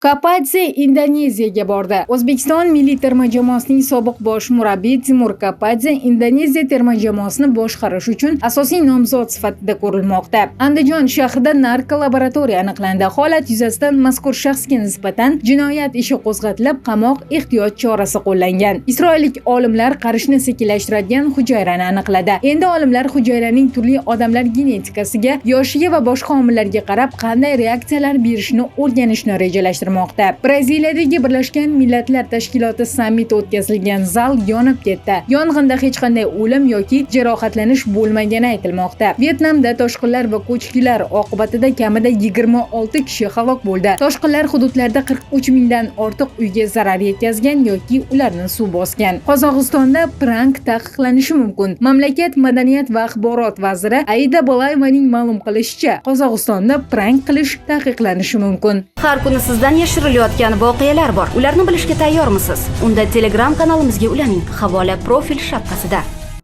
Kapadze Indoneziyaga bordi. O'zbekiston milliy terma jamoasining sobiq bosh murabbiyi Timur Kapadze Indoneziya terma jamoasini boshqarish uchun asosiy nomzod sifatida ko'rilmoqda. Andijon shahrida narkolaboratoriya aniqlandi. Holat yuzasidan mazkur shaxsga nisbatan jinoyat ishi qo'zg'atilib, qamoq ehtiyot chorasi qo'llangan. Isroillik olimlar qarishni sekinlashtiradigan hujayrani aniqladi. Endi olimlar hujayraning turli odamlar genetikasiga, yoshiga va boshqa omillarga qarab qanday reaksiyalar berishini o'rganishni rejalashtirmoqda. Braziliyadagi Birlashgan Millatlar Tashkiloti sammiti o'tkazilgan zal yonib ketdi. Yong'inda hech qanday o'lim yoki jarohatlanish bo'lmagani aytilmoqda. Vyetnamda toshqinlar va ko'chkilar oqibatida kamida 26 kishi halok bo'ldi. Toshqinlar hududlarda 43 mingdan ortiq uyga zarar yetkazgan yoki ularni suv bosgan. Qozog'istonda prank taqiqlanishi mumkin. Mamlakat madaniyat va axborot vaziri Aida Bolayevaning ma'lum qilishicha, Qozog'istonda prank qilish taqiqlanishi mumkin. Har kuni sizdan yashirilayotgan voqealar bor. Ularni bilishga tayyormisiz? Unda Telegram kanalimizga ulaning. Havola profil shapkasida.